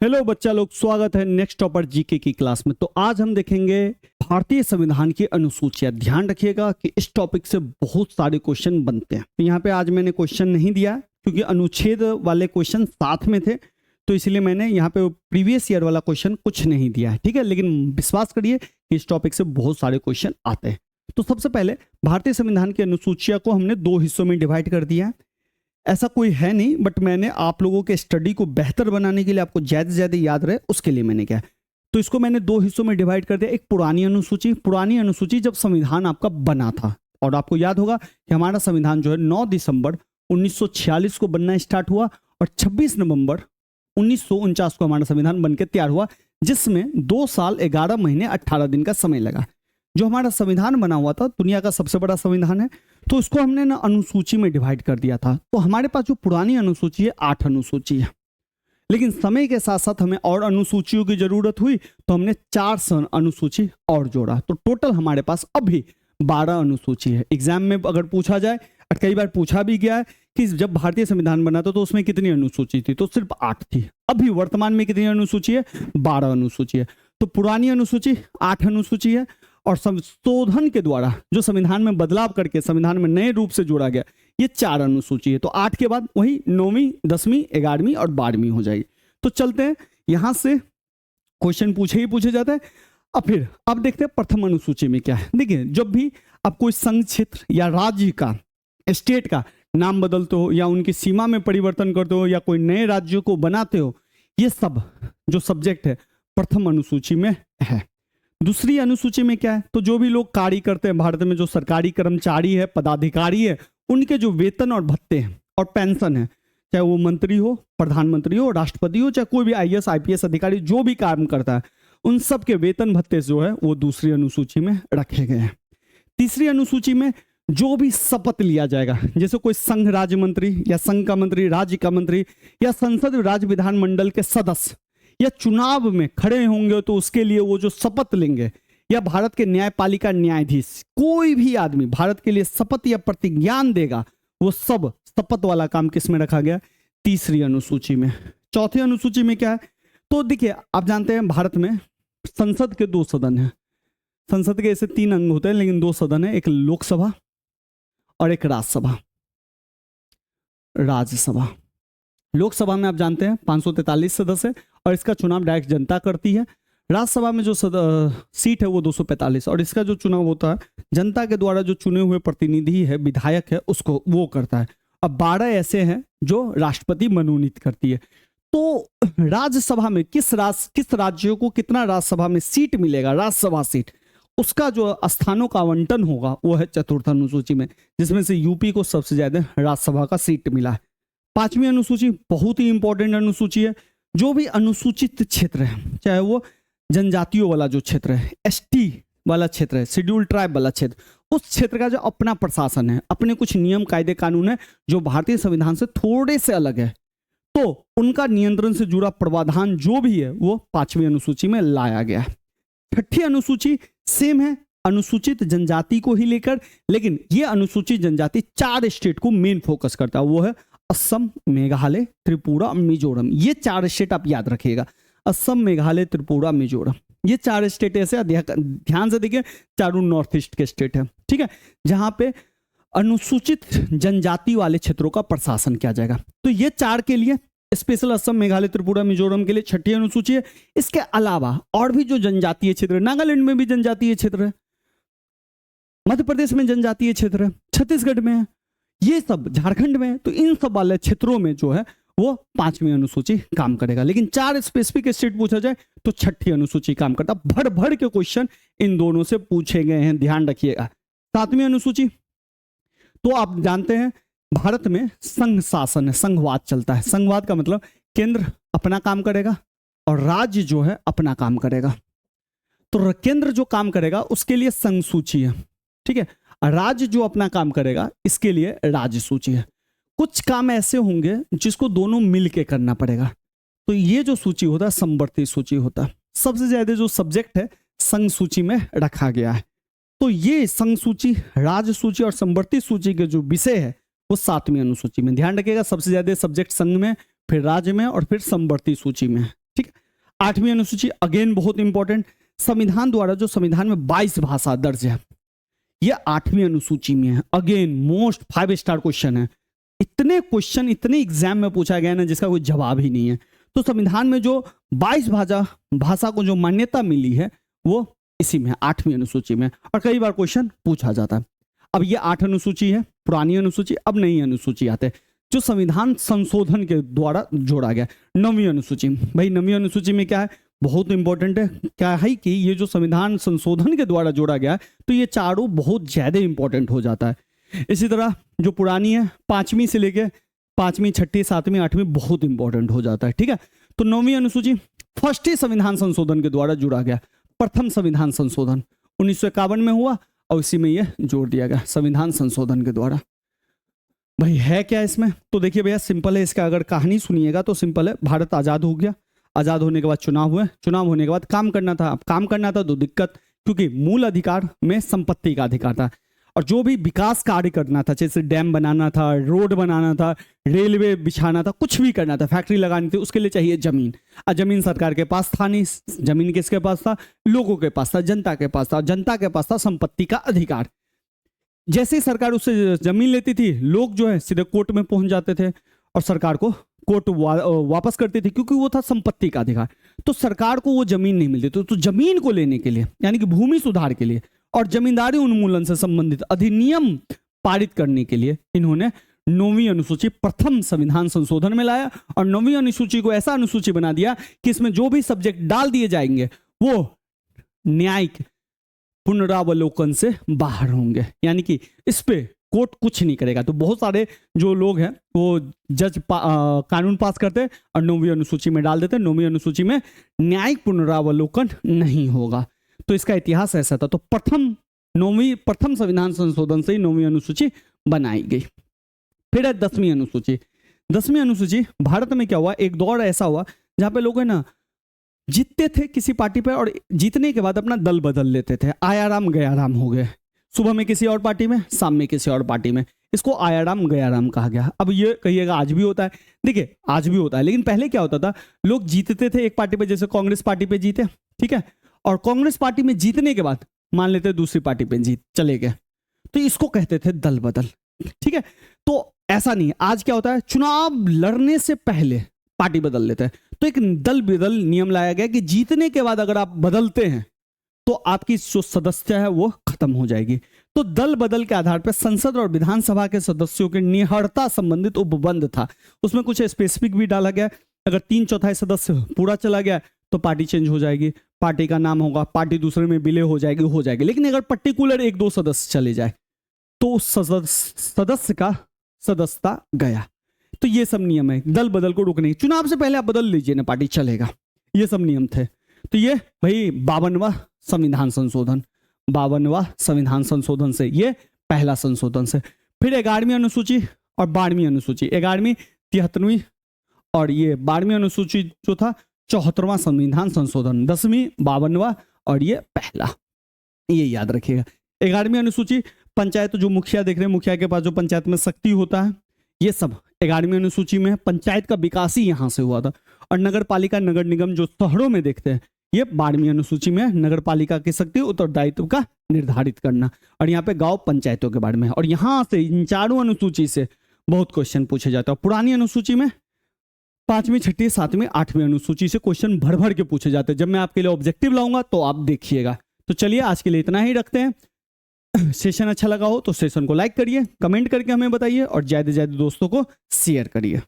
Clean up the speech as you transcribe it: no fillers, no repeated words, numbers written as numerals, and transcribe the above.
Hello बच्चा लोग, स्वागत है नेक्स्ट टॉपर जीके की क्लास में। तो आज हम देखेंगे भारतीय संविधान की अनुसूचियां। ध्यान रखिएगा कि इस टॉपिक से बहुत सारे क्वेश्चन बनते हैं। तो यहाँ पे आज मैंने क्वेश्चन नहीं दिया क्योंकि अनुच्छेद वाले क्वेश्चन साथ में थे, तो इसलिए मैंने यहाँ पे प्रीवियस ईयर वाला क्वेश्चन कुछ नहीं दिया है, ठीक है। लेकिन विश्वास करिए कि इस टॉपिक से बहुत सारे क्वेश्चन आते हैं। तो सबसे पहले भारतीय संविधान की अनुसूचिया को हमने दो हिस्सों में डिवाइड कर दिया है। ऐसा कोई है नहीं, बट मैंने आप लोगों के स्टडी को बेहतर बनाने के लिए, आपको ज़्यादा से ज़्यादा याद रहे उसके लिए मैंने क्या, तो इसको मैंने दो हिस्सों में डिवाइड कर दिया। एक पुरानी अनुसूची जब संविधान आपका बना था, और आपको याद होगा कि हमारा संविधान जो है 9 दिसंबर 1946 को बनना स्टार्ट हुआ और 26 नवंबर 1949 को हमारा संविधान बनकर तैयार हुआ, जिसमें 2 साल 11 महीने 18 दिन का समय लगा। जो हमारा संविधान बना हुआ था दुनिया का सबसे बड़ा संविधान है, तो उसको हमने ना अनुसूची में डिवाइड कर दिया था। तो हमारे पास जो पुरानी अनुसूची है 8 अनुसूची है, लेकिन समय के साथ साथ हमें और अनुसूचियों की जरूरत हुई तो हमने 4 अनुसूची और जोड़ा। तो टोटल हमारे पास अभी 12 अनुसूची है। एग्जाम में अगर पूछा जाए, और कई बार पूछा भी गया है कि जब भारतीय संविधान बना था तो उसमें कितनी अनुसूची थी, तो सिर्फ 8 थी। अभी वर्तमान में कितनी अनुसूची है? 12 अनुसूची है। तो पुरानी अनुसूची 8 अनुसूची है, और संशोधन के द्वारा जो संविधान में बदलाव करके संविधान में नए रूप से जोड़ा गया, ये 4 अनुसूची है। तो 8 के बाद वही 9वीं, 10वीं, 11वीं और 12वीं हो जाएगी। तो चलते हैं, यहां से क्वेश्चन पूछे जाते हैं। अब देखते हैं प्रथम अनुसूची में क्या है। देखिए, जब भी आप कोई संघ क्षेत्र या राज्य का, स्टेट का नाम बदलते हो या उनकी सीमा में परिवर्तन करते हो या कोई नए राज्यों को बनाते हो, ये सब जो सब्जेक्ट है प्रथम अनुसूची में है। दूसरी अनुसूची में क्या है? तो जो भी लोग कार्य करते हैं भारत में, जो सरकारी कर्मचारी है, पदाधिकारी है, उनके जो वेतन और भत्ते हैं और पेंशन है, चाहे वो मंत्री हो, प्रधानमंत्री हो, राष्ट्रपति हो, चाहे कोई भी आईएएस आईपीएस अधिकारी जो भी काम करता है, उन सब के वेतन भत्ते जो है वो दूसरी अनुसूची में रखे गए हैं। तीसरी अनुसूची में जो भी शपथ लिया जाएगा, जैसे कोई संघ राज्य मंत्री या संघ का मंत्री, राज्य का मंत्री या संसद राज्य विधानमंडल के सदस्य या चुनाव में खड़े होंगे, तो उसके लिए वो जो शपथ लेंगे, या भारत के न्यायपालिका न्यायाधीश, कोई भी आदमी भारत के लिए शपथ या प्रतिज्ञान देगा, वो सब शपथ वाला काम किस में रखा गया? तीसरी अनुसूची में। चौथी अनुसूची में क्या है? तो देखिए, आप जानते हैं भारत में संसद के 2 सदन हैं। संसद के ऐसे 3 अंग होते हैं, लेकिन 2 सदन है, एक लोकसभा और एक राज्यसभा। लोकसभा में आप जानते हैं 543 सदस्य और इसका चुनाव डायरेक्ट जनता करती है। राज्यसभा में जो सीट है वो 245, और इसका जो चुनाव होता है जनता के द्वारा जो चुने हुए प्रतिनिधि है, विधायक है, उसको वो करता है। अब 12 ऐसे हैं जो राष्ट्रपति मनोनीत करती है। तो राज्यसभा में किस राज्यों को कितना राज्यसभा में सीट मिलेगा, राज्यसभा सीट, उसका जो स्थानों का आवंटन होगा वो है चतुर्थ अनुसूची में, जिसमें से यूपी को सबसे ज्यादा राज्यसभा का सीट मिला है। 5वीं अनुसूची बहुत ही इंपॉर्टेंट अनुसूची है। जो भी अनुसूचित क्षेत्र है, चाहे वो जनजातियों वाला जो क्षेत्र है, एसटी वाला क्षेत्र है, शेड्यूल ट्राइब वाला क्षेत्र, उस क्षेत्र का जो अपना प्रशासन है, अपने कुछ नियम कायदे कानून है जो भारतीय संविधान से थोड़े से अलग है, तो उनका नियंत्रण से जुड़ा प्रावधान जो भी है वो 5वीं अनुसूची में लाया गया है। 6ठी अनुसूची सेम है, अनुसूचित जनजाति को ही लेकर, लेकिन ये अनुसूचित जनजाति 4 स्टेट को मेन फोकस करता है। वो है असम, मेघालय, त्रिपुरा, मिजोरम। ये 4 स्टेट आप याद रखिएगा, असम, मेघालय, त्रिपुरा, मिजोरम। ये 4 स्टेट ऐसे, ध्यान से देखिए, चारों नॉर्थ ईस्ट के स्टेट है, ठीक है, जहां पे अनुसूचित जनजाति वाले क्षेत्रों का प्रशासन किया जाएगा। तो ये 4 के लिए स्पेशल असम, मेघालय, त्रिपुरा, मिजोरम के लिए 6ठी अनुसूची है। इसके अलावा और भी जो जनजातीय क्षेत्र है, नागालैंड में भी जनजातीय क्षेत्र है, मध्य प्रदेश में जनजातीय क्षेत्र है, छत्तीसगढ़ में है, ये सब झारखंड में, तो इन सब वाले क्षेत्रों में जो है वो 5वीं अनुसूची काम करेगा। लेकिन 4 स्पेसिफिक स्टेट पूछा जाए तो 6ठी अनुसूची काम करता। भर भर के क्वेश्चन इन दोनों से पूछे गए हैं, ध्यान रखिएगा। 7वीं अनुसूची, तो आप जानते हैं भारत में संघ शासन है, संघवाद चलता है। संघवाद का मतलब केंद्र अपना काम करेगा और राज्य जो है अपना काम करेगा। तो केंद्र जो काम करेगा उसके लिए संघ सूची है, ठीक है, राज्य जो अपना काम करेगा इसके लिए राज्य सूची है। कुछ काम ऐसे होंगे जिसको दोनों मिलके करना पड़ेगा, तो ये जो सूची होता है समवर्ती सूची होता है। सबसे ज्यादा जो सब्जेक्ट है संघ सूची में रखा गया है। तो ये संघ सूची, राज्य सूची और समवर्ती सूची के जो विषय है वो 7वीं अनुसूची में। ध्यान रखिएगा, सबसे ज्यादा सब्जेक्ट संघ में, फिर राज्य में और फिर समवर्ती सूची में, ठीक है। 8वीं अनुसूची अगेन बहुत इंपॉर्टेंट, संविधान द्वारा जो संविधान में 22 भाषा दर्ज है, ये 8वीं अनुसूची में है। अगेन मोस्ट 5 स्टार क्वेश्चन है। इतने क्वेश्चन इतने एग्जाम में पूछा गया ना जिसका कोई जवाब ही नहीं है। तो संविधान में जो 22 भाषा को जो मान्यता मिली है वो इसी में, 8वीं अनुसूची में, और कई बार क्वेश्चन पूछा जाता है। अब ये 8 अनुसूची है, पुरानी अनुसूची। अब नई अनुसूची आते हैं जो संविधान संशोधन के द्वारा जोड़ा गया। 9वीं अनुसूची, भाई 9वीं अनुसूची में क्या है, बहुत इंपॉर्टेंट है। क्या है कि ये जो संविधान संशोधन के द्वारा जोड़ा गया तो ये चारों बहुत ज्यादा इंपॉर्टेंट हो जाता है। इसी तरह जो पुरानी है 5वीं से लेके 5वीं 6वीं 7वीं 8वीं बहुत इंपॉर्टेंट हो जाता है, ठीक है। तो 9वीं अनुसूची फर्स्ट ही संविधान संशोधन के द्वारा जुड़ा गया, प्रथम संविधान संशोधन 1951 में हुआ और इसी में यह जोड़ दिया गया संविधान संशोधन के द्वारा। भाई है क्या इसमें, तो देखिए भैया सिंपल है। इसका अगर कहानी सुनिएगा तो सिंपल है। भारत आजाद हो गया, आजाद होने के बाद चुनाव हुए, चुनाव होने के बाद काम करना था। अब काम करना था तो दिक्कत, क्योंकि मूल अधिकार में संपत्ति का अधिकार था, और जो भी विकास कार्य करना था, जैसे डैम बनाना था, रोड बनाना था, रेलवे बिछाना था, कुछ भी करना था, फैक्ट्री लगानी थी, उसके लिए चाहिए जमीन। और जमीन सरकार के पास था नहीं, जमीन किसके पास था, लोगों के पास था, जनता के पास था। जनता के पास था संपत्ति का अधिकार। जैसे ही सरकार उससे जमीन लेती थी, लोग जो है सीधे कोर्ट में पहुंच जाते थे और सरकार को कोर्ट वापस करती थी, क्योंकि वो था संपत्ति का अधिकार। तो सरकार को वो जमीन नहीं मिलती। तो जमीन को लेने के लिए, यानी कि भूमि सुधार के लिए और जमींदारी उन्मूलन से संबंधित अधिनियम पारित करने के लिए इन्होंने 9वीं अनुसूची प्रथम संविधान संशोधन में लाया, और 9वीं अनुसूची को ऐसा अनुसूची बना दिया कि इसमें जो भी सब्जेक्ट डाल दिए जाएंगे वो न्यायिक पुनरावलोकन से बाहर होंगे, यानी कि इस पे कोर्ट कुछ नहीं करेगा। तो बहुत सारे जो लोग हैं वो जज कानून पास करते हैं और 9वीं अनुसूची में डाल देते हैं, 9वीं अनुसूची में न्यायिक पुनरावलोकन नहीं होगा। तो इसका इतिहास ऐसा था। तो प्रथम संविधान संशोधन से ही 9वीं अनुसूची बनाई गई। फिर है 10वीं अनुसूची। 10वीं अनुसूची भारत में क्या हुआ, एक दौर ऐसा हुआ जहां पे लोग है ना जीतते थे किसी पार्टी पे, और जीतने के बाद अपना दल बदल लेते थे। आयाराम गयाराम हो गए, सुबह में किसी और पार्टी में, शाम में किसी और पार्टी में। इसको आयाराम गयाराम कहा गया। अब ये कहिएगा आज भी होता है, देखिए आज भी होता है, लेकिन पहले क्या होता था, लोग जीतते थे एक पार्टी पे, जैसे कांग्रेस पार्टी पे जीते, ठीक है, और कांग्रेस पार्टी में जीतने के बाद मान लेते दूसरी पार्टी पे जीत चले गए, तो इसको कहते थे दल बदल, ठीक है। तो ऐसा नहीं है, आज क्या होता है, चुनाव लड़ने से पहले पार्टी बदल लेते हैं। तो एक दल बदल नियम लाया गया कि जीतने के बाद अगर आप बदलते हैं तो आपकी जो सदस्यता है वो खत्म हो जाएगी। तो दल बदल के आधार पर संसद और विधानसभा के सदस्यों के निहड़ता संबंधित उपबंध था, उसमें कुछ स्पेसिफिक भी डाला गया। अगर 3/4 सदस्य पूरा चला गया तो पार्टी चेंज हो जाएगी, पार्टी का नाम होगा, पार्टी दूसरे में विलय हो जाएगी। लेकिन अगर पर्टिकुलर 1-2 सदस्य चले जाए तो उस सदस्य का सदस्यता गया। तो ये सब नियम है, दल बदल को रोकने। चुनाव से पहले आप बदल लीजिए ना, पार्टी चलेगा, ये सब नियम थे। तो ये भाई 52वां संविधान संशोधन, 52वां संविधान संशोधन से ये पहला संशोधन से। फिर 11वीं अनुसूची और 12वीं अनुसूची, 11वीं 73वीं और ये 12वीं अनुसूची जो था 74वां संविधान संशोधन, 10वीं 52वां और ये पहला, ये याद रखिएगा। 11वीं अनुसूची पंचायत, जो मुखिया देख रहे हैं, मुखिया के पास जो पंचायत में शक्ति होता है, ये सब 11वीं अनुसूची में। पंचायत का विकास ही यहां से हुआ था। और नगर पालिका नगर निगम जो शहरों में देखते हैं, ये 12वीं अनुसूची में नगर पालिका की शक्ति उत्तरदायित्व का निर्धारित करना, और यहाँ पे गांव पंचायतों के बारे में। और यहां से इन चारों अनुसूची से बहुत क्वेश्चन पूछे जाते हैं। पुरानी अनुसूची में 5वीं 6वीं 7वीं 8वीं अनुसूची से क्वेश्चन भर भर के पूछे जाते हैं। जब मैं आपके लिए ऑब्जेक्टिव लाऊंगा तो आप देखिएगा। तो चलिए आज के लिए इतना ही रखते हैं। सेशन अच्छा लगा हो तो सेशन को लाइक करिए, कमेंट करके हमें बताइए और ज्यादा से ज्यादा दोस्तों को शेयर करिए।